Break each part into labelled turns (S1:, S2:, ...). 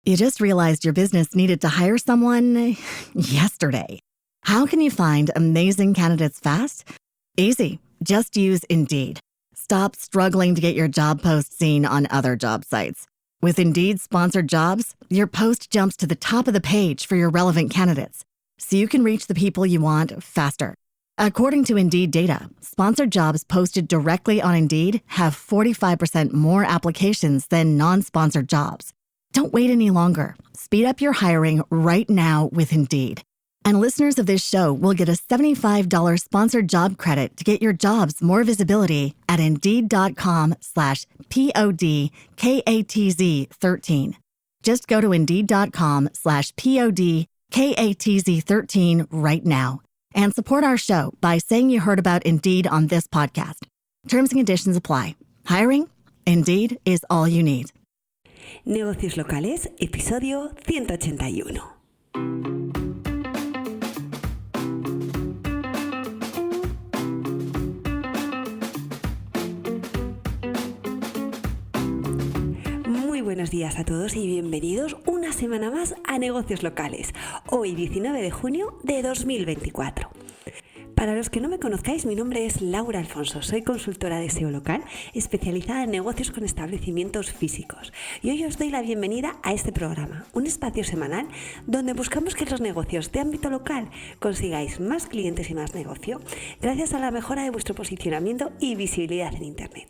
S1: You just realized your business needed to hire someone yesterday. How can you find amazing candidates fast? Easy. Just use Indeed. Stop struggling to get your job post seen on other job sites. With Indeed sponsored jobs, your post jumps to the top of the page for your relevant candidates, so you can reach the people you want faster. According to Indeed data, sponsored jobs posted directly on Indeed have 45% more applications than non-sponsored jobs. Don't wait any longer. Speed up your hiring right now with Indeed. And listeners of this show will get a $75 sponsored job credit to get your jobs more visibility at Indeed.com/PODKATZ13. Just go to Indeed.com/PODKATZ13 right now and support our show by saying you heard about Indeed on this podcast. Terms and conditions apply. Hiring? Indeed is all you need.
S2: Negocios locales, episodio 181. Muy buenos días a todos y bienvenidos una semana más a Negocios Locales. Hoy 19 de junio de 2024. Para los que no me conozcáis, mi nombre es Laura Alfonso, soy consultora de SEO local, especializada en negocios con establecimientos físicos. Y hoy os doy la bienvenida a este programa, un espacio semanal donde buscamos que los negocios de ámbito local consigáis más clientes y más negocio, gracias a la mejora de vuestro posicionamiento y visibilidad en Internet.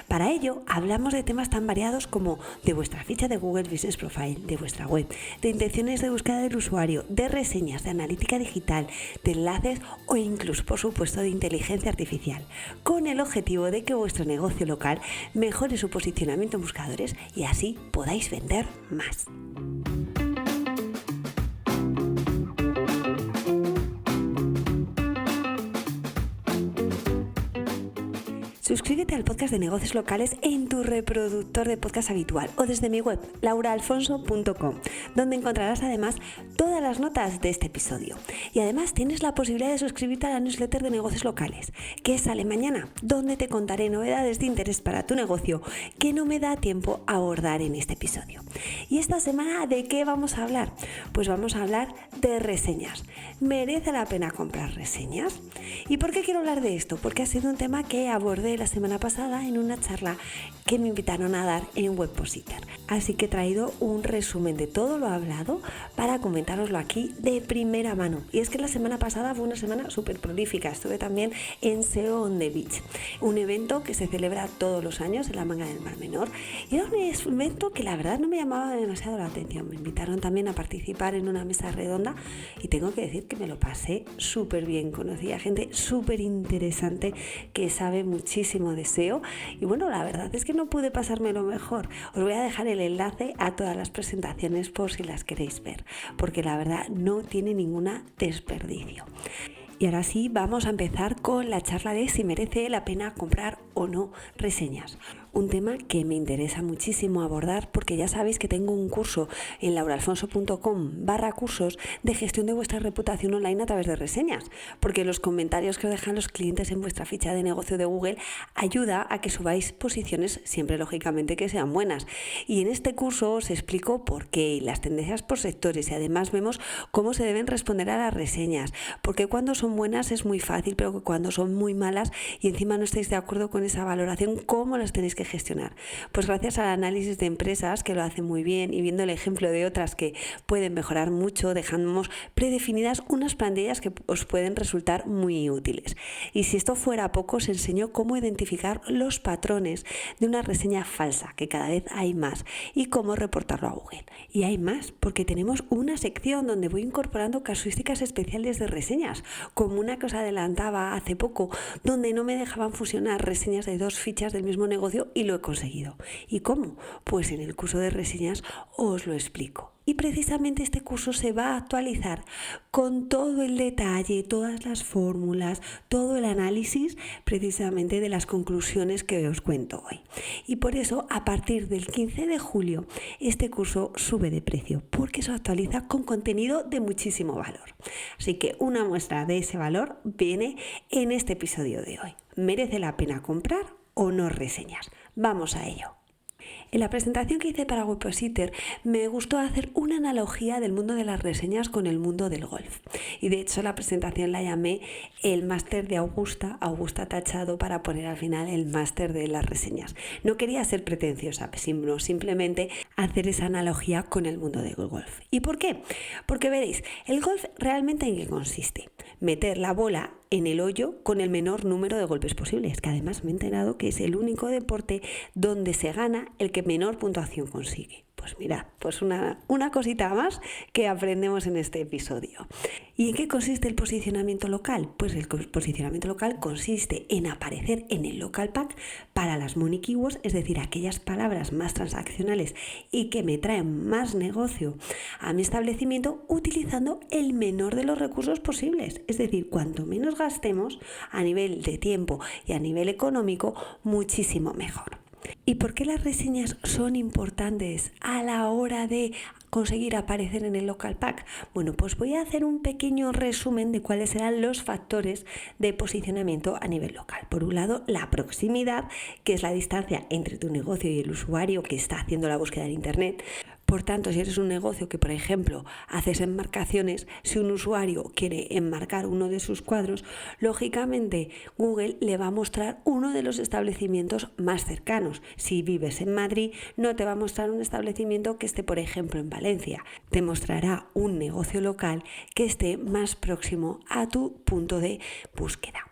S2: Para ello, hablamos de temas tan variados como de vuestra ficha de Google Business Profile, de vuestra web, de intenciones de búsqueda del usuario, de reseñas, de analítica digital, de enlaces o incluso, por supuesto, de inteligencia artificial, con el objetivo de que vuestro negocio local mejore su posicionamiento en buscadores y así podáis vender más. Suscríbete al podcast de Negocios Locales en tu reproductor de podcast habitual o desde mi web, lauraalfonso.com, donde encontrarás además todas las notas de este episodio. Y además tienes la posibilidad de suscribirte a la newsletter de Negocios Locales, que sale mañana, donde te contaré novedades de interés para tu negocio que no me da tiempo a abordar en este episodio. Y esta semana, ¿de qué vamos a hablar? Pues vamos a hablar de reseñas. ¿Merece la pena comprar reseñas? ¿Y por qué quiero hablar de esto? Porque ha sido un tema que abordé la semana pasada en una charla que me invitaron a dar en Webpositor. Así que he traído un resumen de todo lo hablado para comentároslo aquí de primera mano. Y es que la semana pasada fue una semana súper prolífica. Estuve también en SEO on the Beach, un evento que se celebra todos los años en la Manga del Mar Menor. Y era un evento que la verdad no me llamaba demasiado la atención. Me invitaron también a participar en una mesa redonda y tengo que decir que me lo pasé súper bien. Conocí a gente súper interesante que sabe muchísimo de SEO y bueno, la verdad es que no pude pasármelo mejor. Os voy a dejar el enlace a todas las presentaciones por si las queréis ver, porque la verdad no tiene ninguna desperdicio. Y ahora sí, vamos a empezar con la charla de si merece la pena comprar o no reseñas. Un tema que me interesa muchísimo abordar porque ya sabéis que tengo un curso en lauraalfonso.com/cursos de gestión de vuestra reputación online a través de reseñas, porque los comentarios que os dejan los clientes en vuestra ficha de negocio de Google ayuda a que subáis posiciones, siempre lógicamente que sean buenas. Y en este curso os explico por qué y las tendencias por sectores y además vemos cómo se deben responder a las reseñas, porque cuando son buenas es muy fácil, pero que cuando son muy malas y encima no estáis de acuerdo con esa valoración, ¿cómo las tenéis que gestionar? Pues gracias al análisis de empresas que lo hacen muy bien y viendo el ejemplo de otras que pueden mejorar mucho, dejamos predefinidas unas plantillas que os pueden resultar muy útiles. Y si esto fuera poco, os enseño cómo identificar los patrones de una reseña falsa, que cada vez hay más, y cómo reportarlo a Google. Y hay más, porque tenemos una sección donde voy incorporando casuísticas especiales de reseñas, como una que os adelantaba hace poco, donde no me dejaban fusionar reseñas de dos fichas del mismo negocio y lo he conseguido. ¿Y cómo? Pues en el curso de reseñas os lo explico. Y precisamente este curso se va a actualizar con todo el detalle, todas las fórmulas, todo el análisis precisamente de las conclusiones que os cuento hoy. Y por eso, a partir del 15 de julio, este curso sube de precio, porque se actualiza con contenido de muchísimo valor. Así que una muestra de ese valor viene en este episodio de hoy. ¿Merece la pena comprar o no reseñas? Vamos a ello. En la presentación que hice para Webpositor me gustó hacer una analogía del mundo de las reseñas con el mundo del golf. Y de hecho la presentación la llamé el máster de Augusta tachado para poner al final el máster de las reseñas. No quería ser pretenciosa, sino simplemente hacer esa analogía con el mundo del golf. ¿Y por qué? Porque veréis, el golf realmente en qué consiste. Meter la bola en el hoyo con el menor número de golpes posibles, que además me he enterado que es el único deporte donde se gana el que menor puntuación consigue. Pues mirad, pues una cosita más que aprendemos en este episodio. ¿Y en qué consiste el posicionamiento local? Pues el posicionamiento local consiste en aparecer en el local pack para las money keywords, es decir, aquellas palabras más transaccionales y que me traen más negocio a mi establecimiento utilizando el menor de los recursos posibles. Es decir, cuanto menos gastemos a nivel de tiempo y a nivel económico, muchísimo mejor. ¿Y por qué las reseñas son importantes a la hora de conseguir aparecer en el local pack? Bueno, pues voy a hacer un pequeño resumen de cuáles serán los factores de posicionamiento a nivel local. Por un lado, la proximidad, que es la distancia entre tu negocio y el usuario que está haciendo la búsqueda en Internet. Por tanto, si eres un negocio que, por ejemplo, haces enmarcaciones, si un usuario quiere enmarcar uno de sus cuadros, lógicamente Google le va a mostrar uno de los establecimientos más cercanos. Si vives en Madrid, no te va a mostrar un establecimiento que esté, por ejemplo, en Valencia. Te mostrará un negocio local que esté más próximo a tu punto de búsqueda.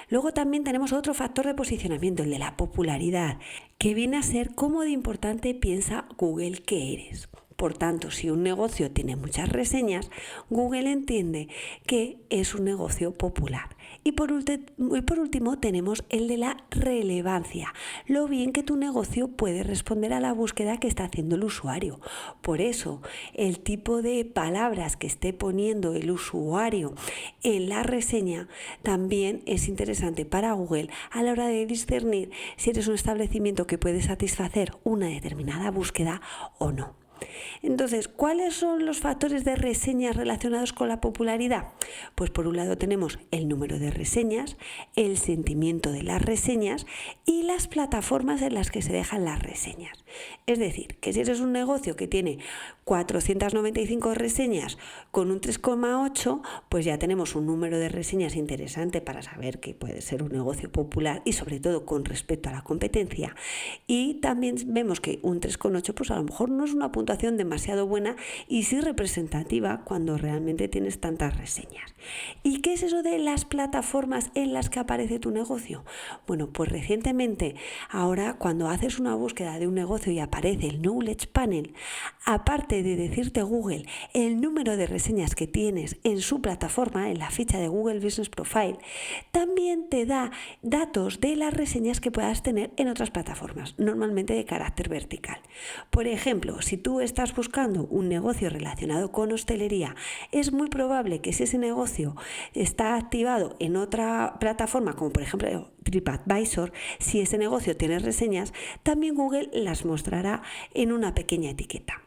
S2: Luego también tenemos otro factor de posicionamiento, el de la popularidad, que viene a ser cómo de importante piensa Google que eres. Por tanto, si un negocio tiene muchas reseñas, Google entiende que es un negocio popular. Y por último tenemos el de la relevancia, lo bien que tu negocio puede responder a la búsqueda que está haciendo el usuario. Por eso, el tipo de palabras que esté poniendo el usuario en la reseña también es interesante para Google a la hora de discernir si eres un establecimiento que puede satisfacer una determinada búsqueda o no. Entonces, ¿cuáles son los factores de reseñas relacionados con la popularidad? Pues por un lado tenemos el número de reseñas, el sentimiento de las reseñas y las plataformas en las que se dejan las reseñas. Es decir, que si eres un negocio que tiene 495 reseñas con un 3,8, pues ya tenemos un número de reseñas interesante para saber que puede ser un negocio popular y sobre todo con respecto a la competencia. Y también vemos que un 3,8 pues a lo mejor no es una puntuación demasiado buena y sí representativa cuando realmente tienes tantas reseñas. ¿Y qué es eso de las plataformas en las que aparece tu negocio? Bueno, pues recientemente, ahora cuando haces una búsqueda de un negocio y aparece el Knowledge Panel, aparte de decirte Google el número de reseñas que tienes en su plataforma, en la ficha de Google Business Profile, también te da datos de las reseñas que puedas tener en otras plataformas, normalmente de carácter vertical. Por ejemplo, si tú estás buscando un negocio relacionado con hostelería, es muy probable que si ese negocio está activado en otra plataforma, como por ejemplo TripAdvisor, si ese negocio tiene reseñas, también Google las mostrará en una pequeña etiqueta.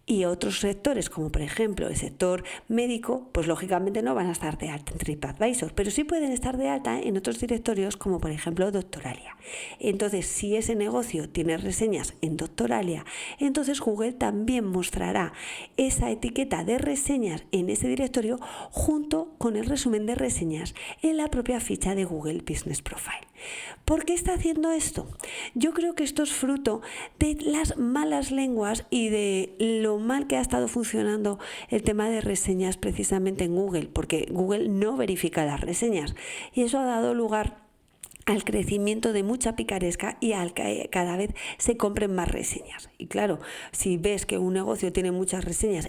S2: Y otros sectores, como por ejemplo el sector médico, pues lógicamente no van a estar de alta en TripAdvisor, pero sí pueden estar de alta en otros directorios, como por ejemplo Doctoralia. Entonces, si ese negocio tiene reseñas en Doctoralia, entonces Google también mostrará esa etiqueta de reseñas en ese directorio junto con el resumen de reseñas en la propia ficha de Google Business Profile. ¿Por qué está haciendo esto? Yo creo que esto es fruto de las malas lenguas y de lo mal que ha estado funcionando el tema de reseñas precisamente en Google, porque Google no verifica las reseñas y eso ha dado lugar al crecimiento de mucha picaresca y al que cada vez se compren más reseñas. Y claro, si ves que un negocio tiene muchas reseñas...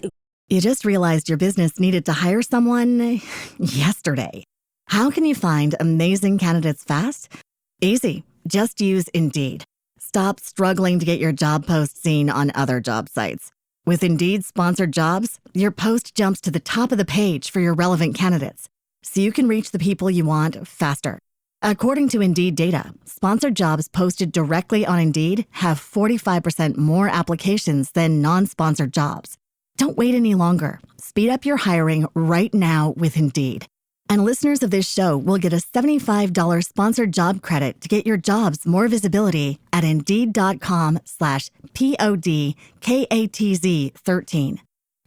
S1: You just realized your business needed to hire someone yesterday. How can you find amazing candidates fast? Easy. Just use Indeed. Stop struggling to get your job post seen on other job sites. With Indeed sponsored jobs, your post jumps to the top of the page for your relevant candidates, so you can reach the people you want faster. According to Indeed data, sponsored jobs posted directly on Indeed have 45% more applications than non-sponsored jobs. Don't wait any longer. Speed up your hiring right now with Indeed. And listeners of this show will get a $75 sponsored job credit to get your jobs more visibility at Indeed.com/PODKATZ13.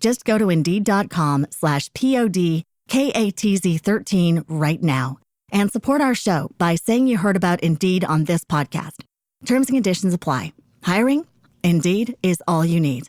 S1: Just go to Indeed.com/PODKATZ13 right now and support our show by saying you heard about Indeed on this podcast. Terms and conditions apply. Hiring? Indeed is all you need.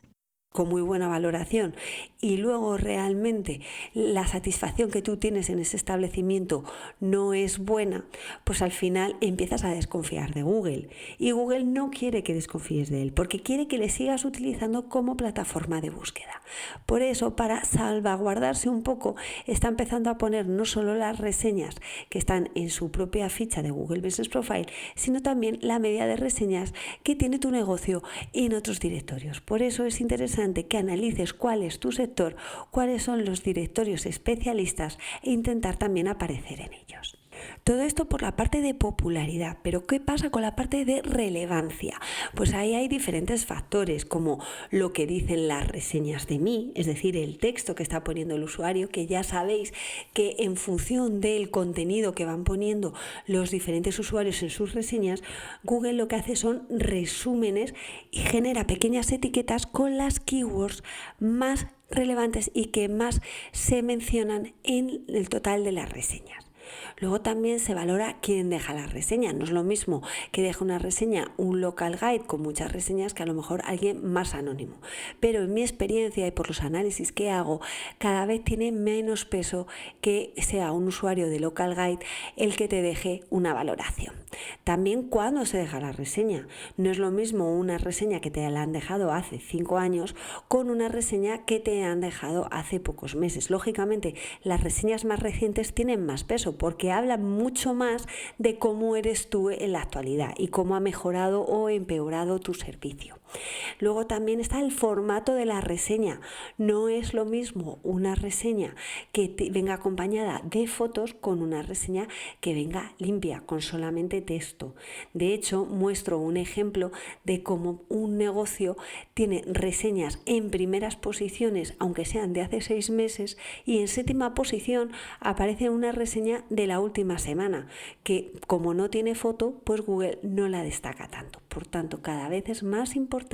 S2: Con muy buena valoración, y luego realmente la satisfacción que tú tienes en ese establecimiento no es buena, pues al final empiezas a desconfiar de Google, y Google no quiere que desconfíes de él porque quiere que le sigas utilizando como plataforma de búsqueda. Por eso, para salvaguardarse un poco, está empezando a poner no solo las reseñas que están en su propia ficha de Google Business Profile, sino también la media de reseñas que tiene tu negocio en otros directorios. Por eso es interesante que analices cuál es tu sector, cuáles son los directorios especialistas e intentar también aparecer en ellos. Todo esto por la parte de popularidad, pero ¿qué pasa con la parte de relevancia? Pues ahí hay diferentes factores, como lo que dicen las reseñas de mí, es decir, el texto que está poniendo el usuario, que ya sabéis que en función del contenido que van poniendo los diferentes usuarios en sus reseñas, Google lo que hace son resúmenes y genera pequeñas etiquetas con las keywords más relevantes y que más se mencionan en el total de las reseñas. Luego también se valora quién deja la reseña. No es lo mismo que deje una reseña un local guide con muchas reseñas que a lo mejor alguien más anónimo. Pero en mi experiencia y por los análisis que hago, cada vez tiene menos peso que sea un usuario de local guide el que te deje una valoración. También cuándo se deja la reseña. No es lo mismo una reseña que te la han dejado hace 5 años con una reseña que te han dejado hace pocos meses. Lógicamente, las reseñas más recientes tienen más peso porque hablan mucho más de cómo eres tú en la actualidad y cómo ha mejorado o empeorado tu servicio. Luego también está el formato de la reseña. No es lo mismo una reseña que venga acompañada de fotos con una reseña que venga limpia, con solamente texto. De hecho, muestro un ejemplo de cómo un negocio tiene reseñas en primeras posiciones, aunque sean de hace 6 meses, y en 7ª posición aparece una reseña de la última semana, que como no tiene foto, pues Google no la destaca tanto. Por tanto, cada vez es más importante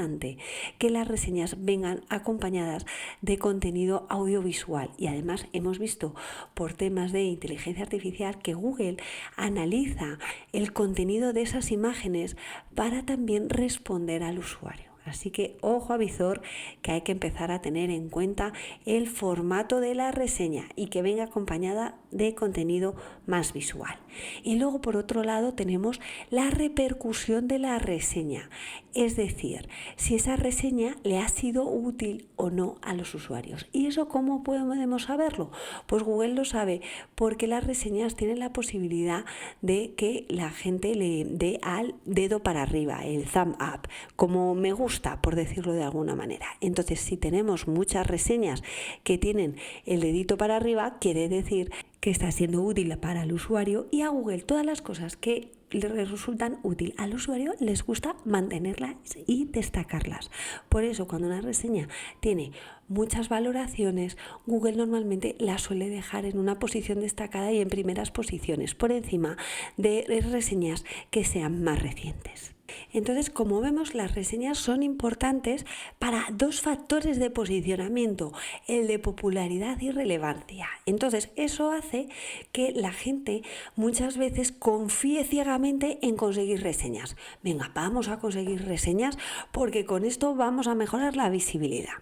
S2: que las reseñas vengan acompañadas de contenido audiovisual, y además hemos visto por temas de inteligencia artificial que Google analiza el contenido de esas imágenes para también responder al usuario. Así que ojo avizor, que hay que empezar a tener en cuenta el formato de la reseña y que venga acompañada de contenido más visual. Y luego por otro lado tenemos la repercusión de la reseña, es decir, si esa reseña le ha sido útil o no a los usuarios. ¿Y eso cómo podemos saberlo? Pues Google lo sabe porque las reseñas tienen la posibilidad de que la gente le dé al dedo para arriba, el thumb up, como me gusta, por decirlo de alguna manera. Entonces, si tenemos muchas reseñas que tienen el dedito para arriba, quiere decir que está siendo útil para el usuario, y a Google todas las cosas que le resultan útil al usuario les gusta mantenerlas y destacarlas. Por eso, cuando una reseña tiene muchas valoraciones, Google normalmente la suele dejar en una posición destacada y en primeras posiciones, por encima de reseñas que sean más recientes. Entonces, como vemos, las reseñas son importantes para 2 factores de posicionamiento, el de popularidad y relevancia. Entonces, eso hace que la gente muchas veces confíe ciegamente en conseguir reseñas. Venga, vamos a conseguir reseñas porque con esto vamos a mejorar la visibilidad.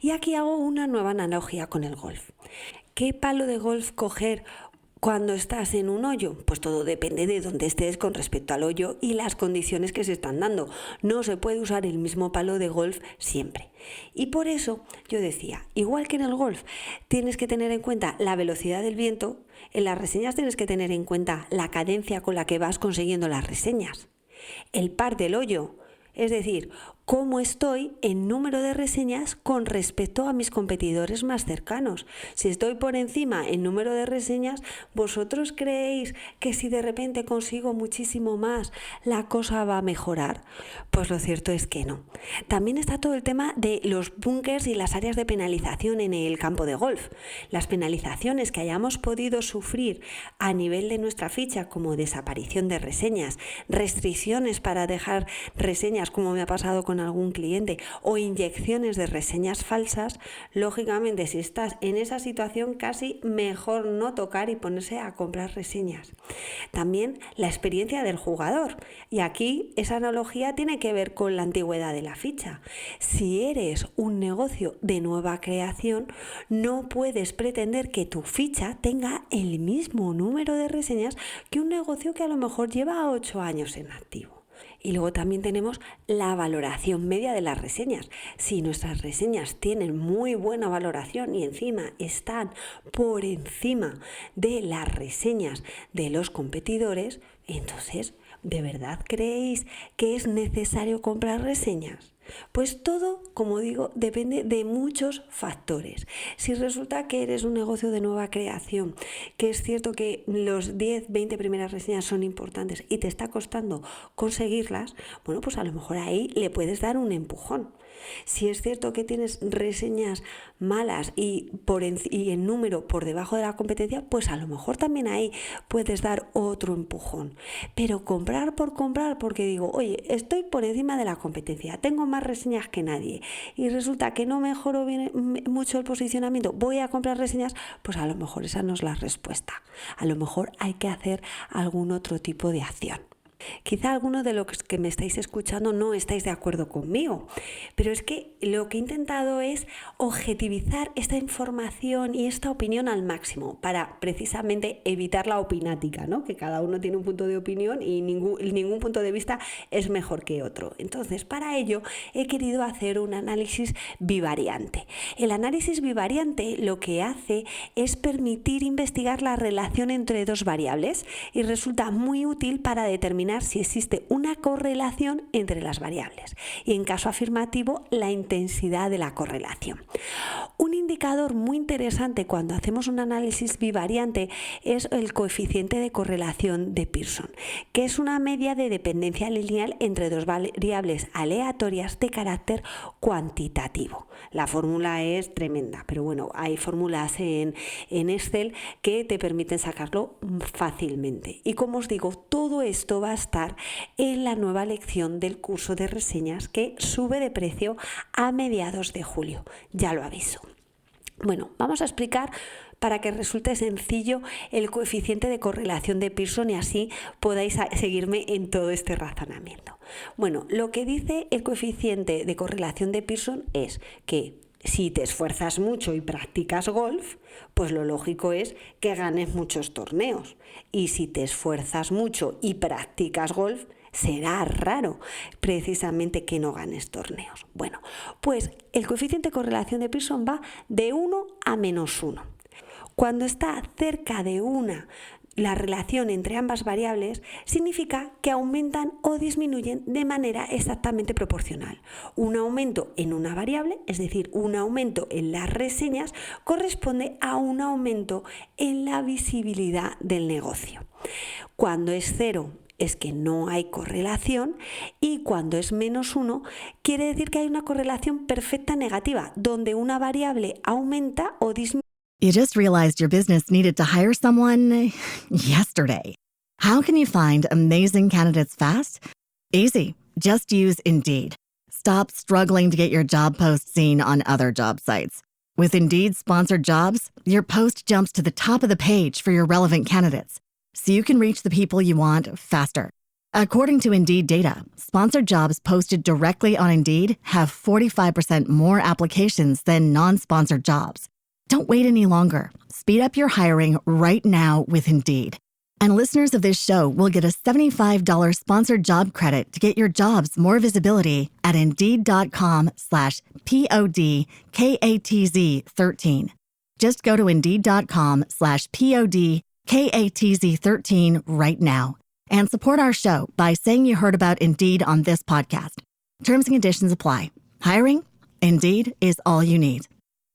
S2: Y aquí hago una nueva analogía con el golf. ¿Qué palo de golf coger cuando estás en un hoyo? Pues todo depende de dónde estés con respecto al hoyo y las condiciones que se están dando. No se puede usar el mismo palo de golf siempre. Y por eso yo decía, igual que en el golf tienes que tener en cuenta la velocidad del viento, en las reseñas tienes que tener en cuenta la cadencia con la que vas consiguiendo las reseñas. El par del hoyo, es decir, cómo estoy en número de reseñas con respecto a mis competidores más cercanos. Si estoy por encima en número de reseñas, ¿vosotros creéis que si de repente consigo muchísimo más, la cosa va a mejorar? Pues lo cierto es que no. También está todo el tema de los búnkers y las áreas de penalización en el campo de golf. Las penalizaciones que hayamos podido sufrir a nivel de nuestra ficha, como desaparición de reseñas, restricciones para dejar reseñas, como me ha pasado con algún cliente, o inyecciones de reseñas falsas, lógicamente si estás en esa situación casi mejor no tocar y ponerse a comprar reseñas. También la experiencia del jugador, y aquí esa analogía tiene que ver con la antigüedad de la ficha. Si eres un negocio de nueva creación, no puedes pretender que tu ficha tenga el mismo número de reseñas que un negocio que a lo mejor lleva 8 años en activo. Y luego también tenemos la valoración media de las reseñas. Si nuestras reseñas tienen muy buena valoración y encima están por encima de las reseñas de los competidores, entonces, ¿de verdad creéis que es necesario comprar reseñas? Pues todo, como digo, depende de muchos factores. Si resulta que eres un negocio de nueva creación, que es cierto que los 10, 20 primeras reseñas son importantes y te está costando conseguirlas, bueno, pues a lo mejor ahí le puedes dar un empujón. Si es cierto que tienes reseñas malas y en número por debajo de la competencia, pues a lo mejor también ahí puedes dar otro empujón. Pero comprar por comprar, porque digo, oye, estoy por encima de la competencia, tengo más reseñas que nadie y resulta que no mejoro mucho el posicionamiento, voy a comprar reseñas, pues a lo mejor esa no es la respuesta. A lo mejor hay que hacer algún otro tipo de acción. Quizá algunos de los que me estáis escuchando no estáis de acuerdo conmigo, pero es que lo que he intentado es objetivizar esta información y esta opinión al máximo para precisamente evitar la opinática, ¿no? Que cada uno tiene un punto de opinión y ningún punto de vista es mejor que otro. Entonces, para ello he querido hacer un análisis bivariante. El análisis bivariante lo que hace es permitir investigar la relación entre dos variables y resulta muy útil para determinar si existe una correlación entre las variables y, en caso afirmativo, la intensidad de la correlación. Un indicador muy interesante cuando hacemos un análisis bivariante es el coeficiente de correlación de Pearson, que es una media de dependencia lineal entre dos variables aleatorias de carácter cuantitativo. La fórmula es tremenda, pero bueno, hay fórmulas en Excel que te permiten sacarlo fácilmente. Y como os digo, todo esto va a estar en la nueva lección del curso de reseñas que sube de precio a mediados de julio. Ya lo aviso. Bueno, vamos a explicar para que resulte sencillo el coeficiente de correlación de Pearson y así podáis seguirme en todo este razonamiento. Bueno, lo que dice el coeficiente de correlación de Pearson es que si te esfuerzas mucho y practicas golf, pues lo lógico es que ganes muchos torneos. Y si te esfuerzas mucho y practicas golf, será raro precisamente que no ganes torneos. Bueno, pues el coeficiente de correlación de Pearson va de 1 a -1. Cuando está cerca de 1, la relación entre ambas variables significa que aumentan o disminuyen de manera exactamente proporcional. Un aumento en una variable, es decir, un aumento en las reseñas, corresponde a un aumento en la visibilidad del negocio. Cuando es 0, es que no hay correlación, y cuando es -1 quiere decir que hay una correlación perfecta negativa, donde una variable aumenta o disminuye.
S1: You just realized your business needed to hire someone yesterday. How can you find amazing candidates fast? Easy. Just use Indeed. Stop struggling to get your job post seen on other job sites. With Indeed sponsored jobs, your post jumps to the top of the page for your relevant candidates, so you can reach the people you want faster. According to Indeed data, sponsored jobs posted directly on Indeed have 45% more applications than non-sponsored jobs. Don't wait any longer. Speed up your hiring right now with Indeed. And listeners of this show will get a $75 sponsored job credit to get your jobs more visibility at Indeed.com/PODKATZ13. Just go to Indeed.com/PODKATZ13 right now and support our show by saying you heard about Indeed on this podcast. Terms and conditions apply. Hiring? Indeed is all you need.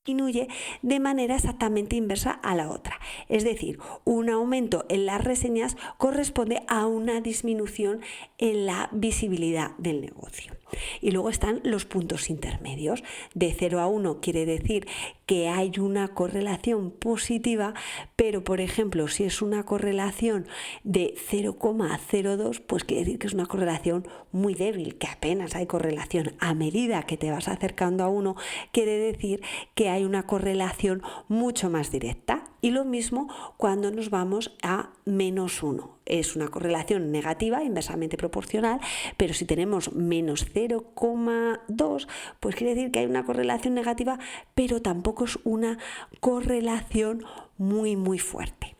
S2: Disminuye de manera exactamente inversa a la otra. Es decir, un aumento en las reseñas corresponde a una disminución en la visibilidad del negocio. Y luego están los puntos intermedios. De 0 a 1 quiere decir que hay una correlación positiva, pero por ejemplo, si es una correlación de 0,02, pues quiere decir que es una correlación muy débil, que apenas hay correlación. A medida que te vas acercando a 1, quiere decir que hay una correlación mucho más directa. Y lo mismo cuando nos vamos a -1. Es una correlación negativa, inversamente proporcional, pero si tenemos -0,2, pues quiere decir que hay una correlación negativa, pero tampoco es una correlación muy fuerte.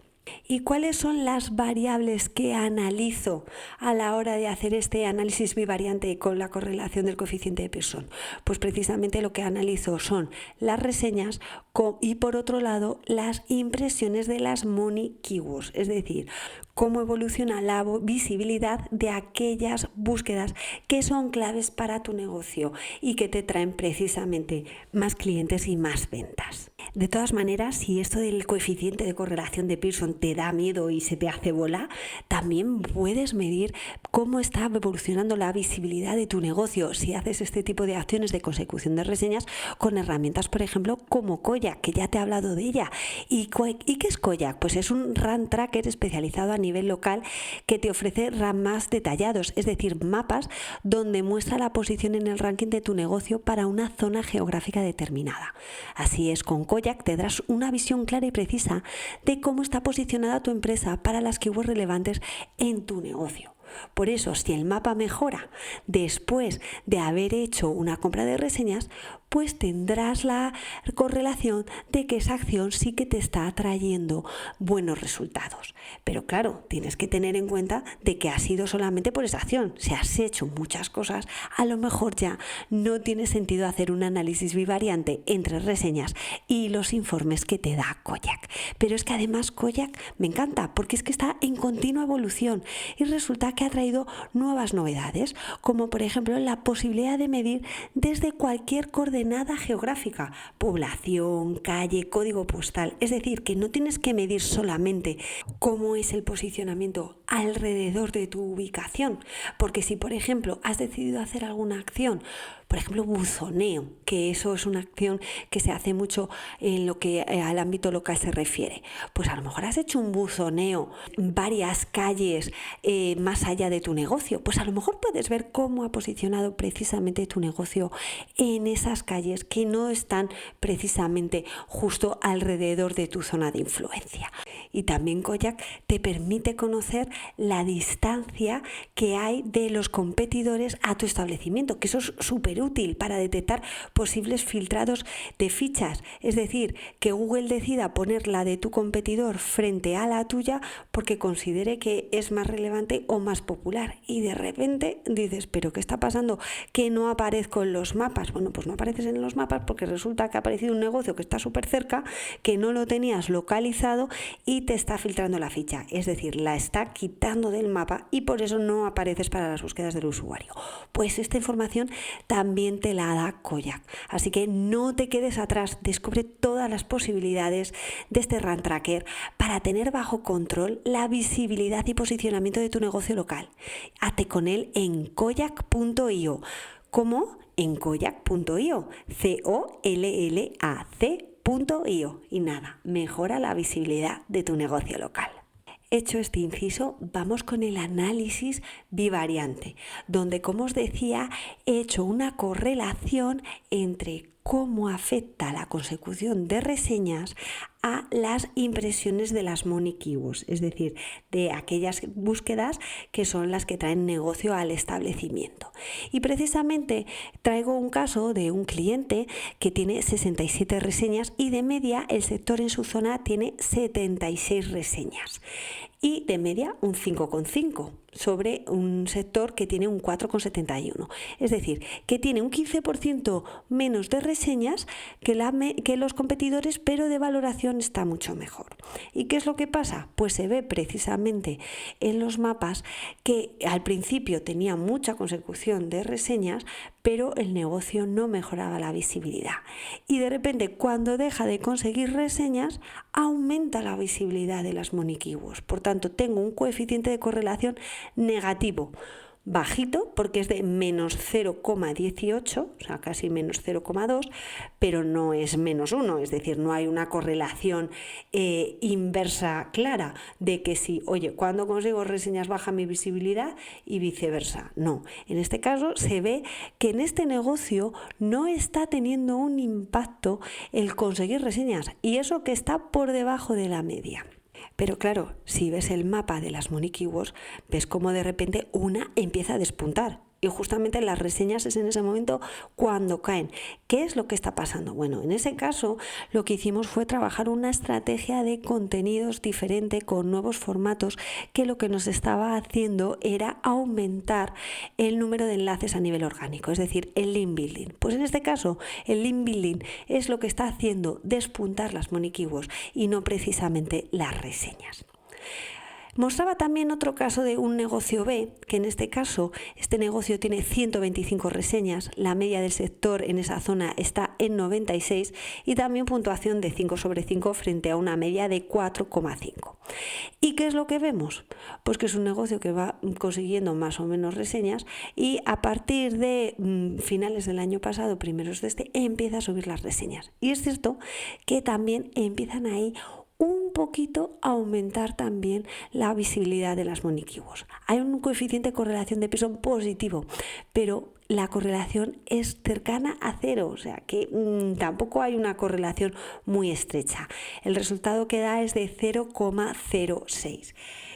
S2: ¿Y cuáles son las variables que analizo a la hora de hacer este análisis bivariante con la correlación del coeficiente de Pearson? Pues precisamente lo que analizo son las reseñas y por otro lado las impresiones de las money keywords, es decir, cómo evoluciona la visibilidad de aquellas búsquedas que son claves para tu negocio y que te traen precisamente más clientes y más ventas. De todas maneras, si esto del coeficiente de correlación de Pearson te da miedo y se te hace bola, también puedes medir cómo está evolucionando la visibilidad de tu negocio si haces este tipo de acciones de consecución de reseñas con herramientas, por ejemplo, como Koyak, que ya te he hablado de ella. ¿Y qué es Koyak? Pues es un RAM tracker especializado a nivel local que te ofrece RAM más detallados, es decir, mapas donde muestra la posición en el ranking de tu negocio para una zona geográfica determinada. Así es, con Koyak tendrás una visión clara y precisa de cómo está posicionada tu empresa para las keywords relevantes en tu negocio. Por eso, si el mapa mejora después de haber hecho una compra de reseñas, pues tendrás la correlación de que esa acción sí que te está trayendo buenos resultados. Pero claro, tienes que tener en cuenta de que ha sido solamente por esa acción. Si has hecho muchas cosas, a lo mejor ya no tiene sentido hacer un análisis bivariante entre reseñas y los informes que te da Koyak. Pero es que además Koyak me encanta porque es que está en continua evolución y resulta que ha traído nuevas novedades, como por ejemplo la posibilidad de medir desde cualquier coordenada geográfica, población, calle, código postal. Es decir, que no tienes que medir solamente cómo es el posicionamiento alrededor de tu ubicación, porque si por ejemplo has decidido hacer alguna acción, por ejemplo buzoneo, que eso es una acción que se hace mucho en lo que al ámbito local se refiere, pues a lo mejor has hecho un buzoneo varias calles más allá de tu negocio, pues a lo mejor puedes ver cómo ha posicionado precisamente tu negocio en esas calles que no están precisamente justo alrededor de tu zona de influencia. Y también Koyak te permite conocer la distancia que hay de los competidores a tu establecimiento, que eso es súper útil para detectar posibles filtrados de fichas. Es decir, que Google decida poner la de tu competidor frente a la tuya porque considere que es más relevante o más popular. Y de repente dices, ¿pero qué está pasando? Que no aparezco en los mapas. Bueno, pues no apareces en los mapas porque resulta que ha aparecido un negocio que está súper cerca, que no lo tenías localizado y te está filtrando la ficha. Es decir, la está quitando del mapa y por eso no apareces para las búsquedas del usuario. Pues esta información también te la da Koyak. Así que no te quedes atrás, descubre todas las posibilidades de este RAM Tracker para tener bajo control la visibilidad y posicionamiento de tu negocio local. Hazte con él en koyak.io. ¿Cómo? En koyak.io. COLLAC.io. Y nada, mejora la visibilidad de tu negocio local. Hecho este inciso, vamos con el análisis bivariante, donde, como os decía, he hecho una correlación entre cómo afecta la consecución de reseñas a las impresiones de las money keywords, es decir, de aquellas búsquedas que son las que traen negocio al establecimiento. Y precisamente traigo un caso de un cliente que tiene 67 reseñas y de media el sector en su zona tiene 76 reseñas y de media un 5,5 sobre un sector que tiene un 4,71. Es decir, que tiene un 15% menos de reseñas que los competidores, pero de valoración correlación está mucho mejor. ¿Y qué es lo que pasa? Pues se ve precisamente en los mapas que al principio tenía mucha consecución de reseñas, pero el negocio no mejoraba la visibilidad. Y de repente, cuando deja de conseguir reseñas, aumenta la visibilidad de las Money Keywords. Por tanto, tengo un coeficiente de correlación negativo, bajito, porque es de menos 0,18, o sea, casi menos 0,2, pero no es menos 1, es decir, no hay una correlación inversa clara de que si, oye, cuando consigo reseñas baja mi visibilidad y viceversa. No, en este caso se ve que en este negocio no está teniendo un impacto el conseguir reseñas, y eso que está por debajo de la media. Pero claro, si ves el mapa de las Money Keywords, ves cómo de repente una empieza a despuntar. Y justamente las reseñas es en ese momento cuando caen. ¿Qué es lo que está pasando? Bueno, en ese caso lo que hicimos fue trabajar una estrategia de contenidos diferente con nuevos formatos, que lo que nos estaba haciendo era aumentar el número de enlaces a nivel orgánico, es decir, el link building. Pues en este caso el link building es lo que está haciendo despuntar las Money Keywords y no precisamente las reseñas. Mostraba también otro caso de un negocio B, que en este caso este negocio tiene 125 reseñas, la media del sector en esa zona está en 96 y también puntuación de 5 sobre 5 frente a una media de 4,5. ¿Y qué es lo que vemos? Pues que es un negocio que va consiguiendo más o menos reseñas y a partir de finales del año pasado, primeros de este, empieza a subir las reseñas. Y es cierto que también empiezan ahí un poquito a aumentar también la visibilidad de las Money Keywords. Hay un coeficiente de correlación de peso positivo, pero la correlación es cercana a cero, o sea que tampoco hay una correlación muy estrecha. El resultado que da es de 0,06.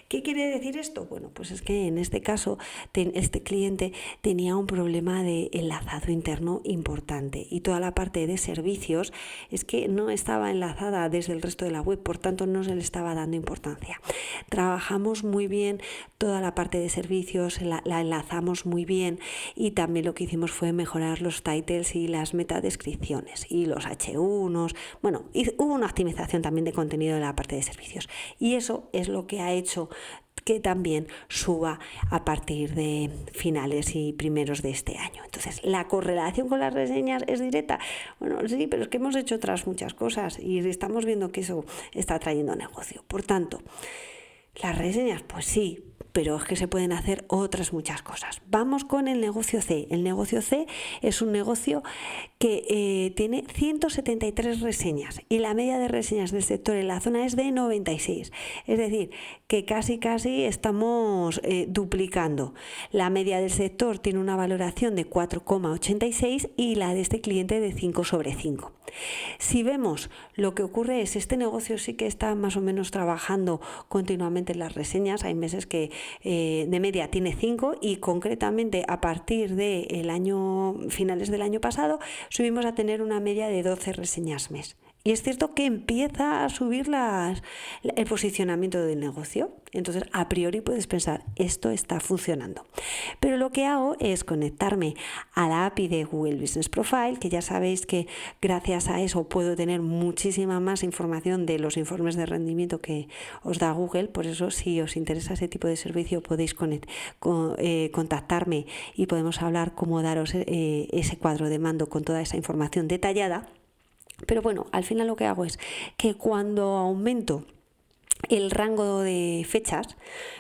S2: ¿Qué quiere decir esto? Bueno, pues es que en este caso este cliente tenía un problema de enlazado interno importante y toda la parte de servicios es que no estaba enlazada desde el resto de la web, por tanto no se le estaba dando importancia. Trabajamos muy bien toda la parte de servicios, la enlazamos muy bien y también lo que hicimos fue mejorar los titles y las metadescripciones y los H1, bueno, hubo una optimización también de contenido de la parte de servicios y eso es lo que ha hecho que también suba a partir de finales y primeros de este año. Entonces, ¿la correlación con las reseñas es directa? Bueno, sí, pero es que hemos hecho otras muchas cosas y estamos viendo que eso está trayendo negocio. Por tanto, las reseñas, pues sí, pero es que se pueden hacer otras muchas cosas. Vamos con el negocio C. El negocio C es un negocio que tiene 173 reseñas y la media de reseñas del sector en la zona es de 96. Es decir, que casi estamos duplicando. La media del sector tiene una valoración de 4,86 y la de este cliente de 5 sobre 5. Si vemos, lo que ocurre es este negocio sí que está más o menos trabajando continuamente en las reseñas. Hay meses que de media tiene 5 y concretamente a partir de finales del año pasado subimos a tener una media de 12 reseñas mes. Y es cierto que empieza a subir el posicionamiento del negocio. Entonces, a priori puedes pensar, esto está funcionando. Pero lo que hago es conectarme a la API de Google Business Profile, que ya sabéis que gracias a eso puedo tener muchísima más información de los informes de rendimiento que os da Google. Por eso, si os interesa ese tipo de servicio, podéis contactarme y podemos hablar cómo daros ese cuadro de mando con toda esa información detallada. Pero bueno, al final lo que hago es que cuando aumento el rango de fechas,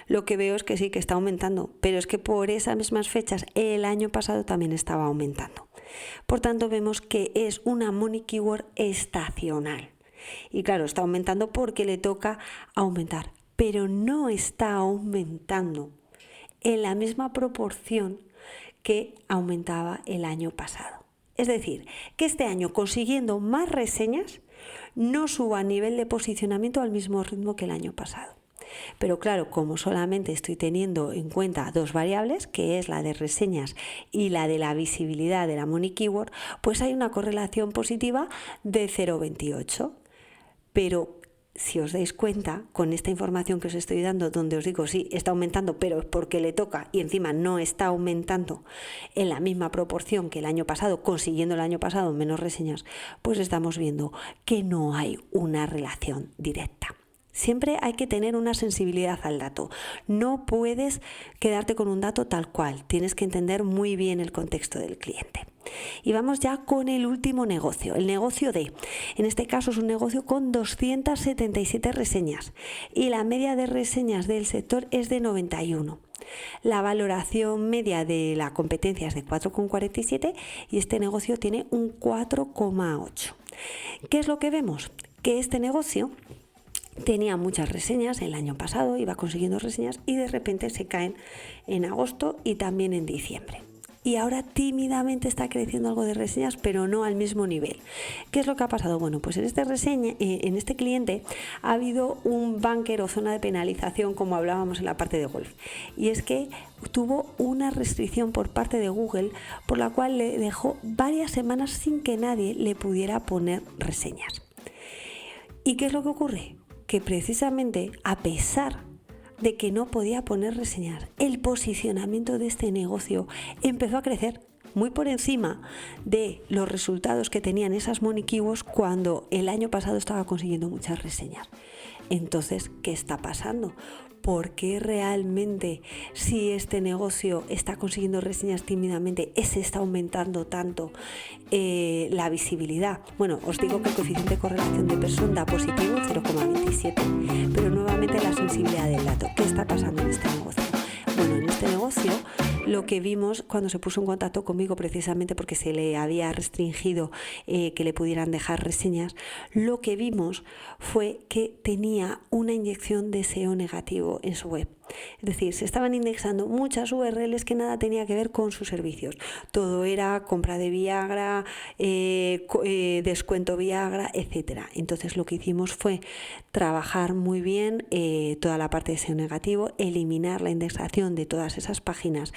S2: lo que veo es que sí que está aumentando, pero es que por esas mismas fechas el año pasado también estaba aumentando. Por tanto, vemos que es una Money Keyword estacional. Y claro, está aumentando porque le toca aumentar, pero no está aumentando en la misma proporción que aumentaba el año pasado. Es decir, que este año, consiguiendo más reseñas, no suba a nivel de posicionamiento al mismo ritmo que el año pasado. Pero claro, como solamente estoy teniendo en cuenta dos variables, que es la de reseñas y la de la visibilidad de la Money Keyword, pues hay una correlación positiva de 0,28. Pero si os dais cuenta, con esta información que os estoy dando, donde os digo, sí, está aumentando, pero es porque le toca y encima no está aumentando en la misma proporción que el año pasado, consiguiendo el año pasado menos reseñas, pues estamos viendo que no hay una relación directa. Siempre hay que tener una sensibilidad al dato. No puedes quedarte con un dato tal cual. Tienes que entender muy bien el contexto del cliente. Y vamos ya con el último negocio, el negocio D. En este caso es un negocio con 277 reseñas y la media de reseñas del sector es de 91. La valoración media de la competencia es de 4,47 y este negocio tiene un 4,8. ¿Qué es lo que vemos? Que este negocio tenía muchas reseñas el año pasado, iba consiguiendo reseñas y de repente se caen en agosto y también en diciembre. Y ahora tímidamente está creciendo algo de reseñas, pero no al mismo nivel. ¿Qué es lo que ha pasado? Bueno, pues en este cliente ha habido un bunker o zona de penalización, como hablábamos en la parte de golf. Y es que tuvo una restricción por parte de Google, por la cual le dejó varias semanas sin que nadie le pudiera poner reseñas. ¿Y qué es lo que ocurre? Que precisamente a pesar de que no podía poner reseñas, el posicionamiento de este negocio empezó a crecer muy por encima de los resultados que tenían esas money keywords cuando el año pasado estaba consiguiendo muchas reseñas. Entonces, ¿qué está pasando? ¿Por qué realmente, si este negocio está consiguiendo reseñas tímidamente, se está aumentando tanto la visibilidad? Bueno, os digo que el coeficiente de correlación de Pearson da positivo, 0,27, pero nuevamente la sensibilidad del dato. ¿Qué está pasando en este negocio? Bueno, en este negocio lo que vimos cuando se puso en contacto conmigo, precisamente porque se le había restringido que le pudieran dejar reseñas, lo que vimos fue que tenía una inyección de SEO negativo en su web. Es decir, se estaban indexando muchas URLs que nada tenía que ver con sus servicios. Todo era compra de Viagra, descuento Viagra, etcétera. Entonces lo que hicimos fue trabajar muy bien toda la parte de SEO negativo, eliminar la indexación de todas esas páginas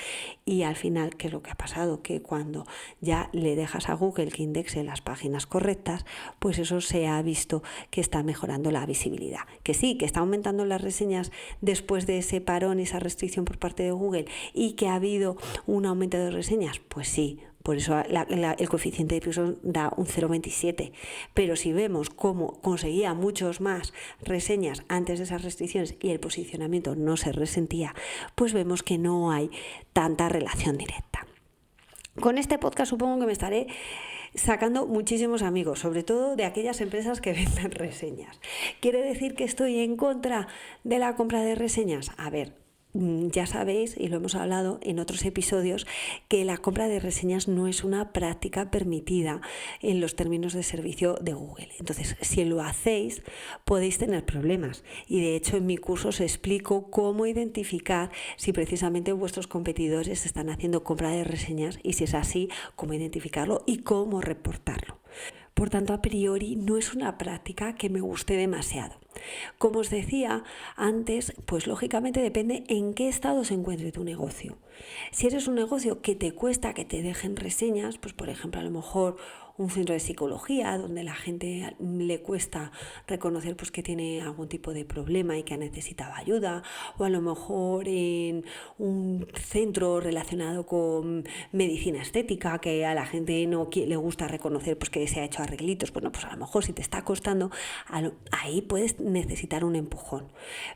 S2: y al final, ¿qué es lo que ha pasado? Que cuando ya le dejas a Google que indexe las páginas correctas, pues eso se ha visto que está mejorando la visibilidad. Que sí, que está aumentando las reseñas después de ese parón, esa restricción por parte de Google y que ha habido un aumento de reseñas, pues sí. Por eso el coeficiente de Pearson da un 0,27. Pero si vemos cómo conseguía muchos más reseñas antes de esas restricciones y el posicionamiento no se resentía, pues vemos que no hay tanta relación directa. Con este podcast supongo que me estaré sacando muchísimos amigos, sobre todo de aquellas empresas que venden reseñas. ¿Quiere decir que estoy en contra de la compra de reseñas? A ver, ya sabéis, y lo hemos hablado en otros episodios, que la compra de reseñas no es una práctica permitida en los términos de servicio de Google. Entonces, si lo hacéis, podéis tener problemas. Y de hecho, en mi curso os explico cómo identificar si precisamente vuestros competidores están haciendo compra de reseñas y si es así, cómo identificarlo y cómo reportarlo. Por tanto, a priori no es una práctica que me guste demasiado. Como os decía antes, pues lógicamente depende en qué estado se encuentre tu negocio. Si eres un negocio que te cuesta que te dejen reseñas, pues por ejemplo a lo mejor un centro de psicología donde la gente le cuesta reconocer pues que tiene algún tipo de problema y que ha necesitado ayuda, o a lo mejor en un centro relacionado con medicina estética que a la gente no le gusta reconocer pues que se ha hecho arreglitos, bueno, pues a lo mejor si te está costando, ahí puedes necesitar un empujón.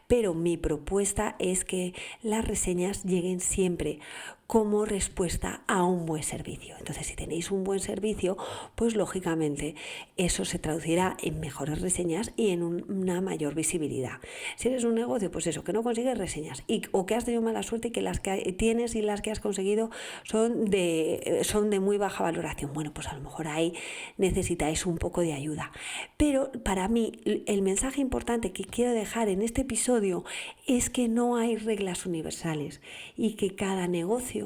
S2: Pero mi propuesta es que las reseñas lleguen siempre como respuesta a un buen servicio. Entonces, si tenéis un buen servicio, pues lógicamente eso se traducirá en mejores reseñas y en una mayor visibilidad. Si eres un negocio, pues eso, que no consigues reseñas o que has tenido mala suerte y que las que tienes y las que has conseguido son de muy baja valoración, bueno, pues a lo mejor ahí necesitáis un poco de ayuda. Pero para mí el mensaje importante que quiero dejar en este episodio es que no hay reglas universales y que cada negocio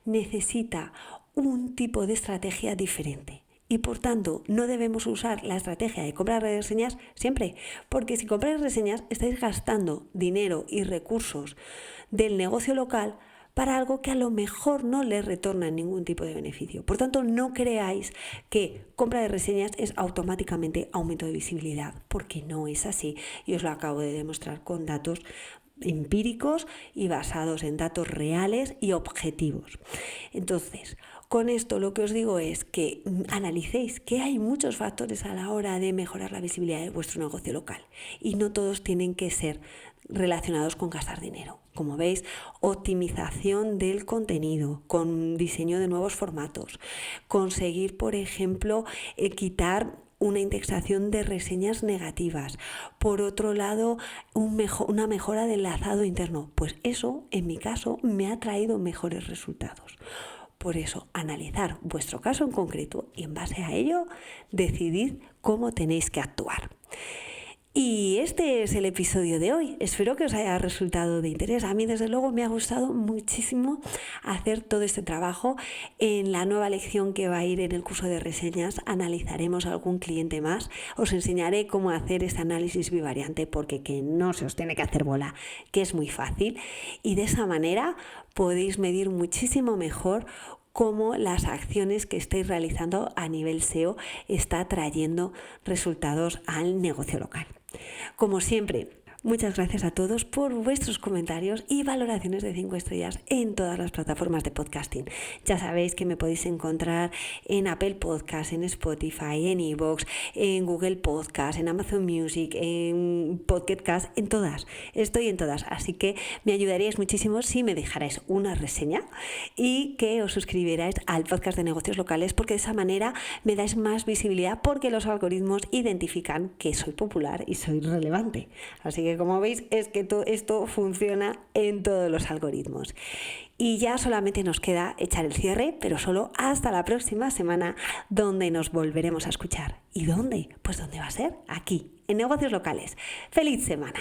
S2: necesita un tipo de estrategia diferente. Y por tanto, no debemos usar la estrategia de comprar reseñas siempre, porque si compráis reseñas estáis gastando dinero y recursos del negocio local para algo que a lo mejor no les retorna ningún tipo de beneficio. Por tanto, no creáis que compra de reseñas es automáticamente aumento de visibilidad, porque no es así. Y os lo acabo de demostrar con datos empíricos y basados en datos reales y objetivos. Entonces, con esto lo que os digo es que analicéis que hay muchos factores a la hora de mejorar la visibilidad de vuestro negocio local y no todos tienen que ser relacionados con gastar dinero. Como veis, optimización del contenido, con diseño de nuevos formatos, conseguir, por ejemplo, quitar una indexación de reseñas negativas. Por otro lado, una mejora del enlazado interno. Pues eso, en mi caso, me ha traído mejores resultados. Por eso, analizar vuestro caso en concreto y en base a ello, decidid cómo tenéis que actuar. Y este es el episodio de hoy. Espero que os haya resultado de interés. A mí, desde luego, me ha gustado muchísimo hacer todo este trabajo. En la nueva lección que va a ir en el curso de reseñas, analizaremos a algún cliente más. Os enseñaré cómo hacer este análisis bivariante, porque que no se os tiene que hacer bola, que es muy fácil. Y de esa manera podéis medir muchísimo mejor cómo las acciones que estáis realizando a nivel SEO está trayendo resultados al negocio local. Como siempre, muchas gracias a todos por vuestros comentarios y valoraciones de 5 estrellas en todas las plataformas de podcasting. Ya sabéis que me podéis encontrar en Apple Podcast, en Spotify, en iVoox, en Google Podcast, en Amazon Music, en Pocket Cast, en todas. Estoy en todas, así que me ayudaríais muchísimo si me dejarais una reseña y que os suscribierais al podcast de negocios locales, porque de esa manera me dais más visibilidad, porque los algoritmos identifican que soy popular y soy relevante. Así que, como veis, es que todo esto funciona en todos los algoritmos. Y ya solamente nos queda echar el cierre, pero solo hasta la próxima semana, donde nos volveremos a escuchar. ¿Y dónde? Pues ¿dónde va a ser? Aquí, en Negocios Locales. ¡Feliz semana!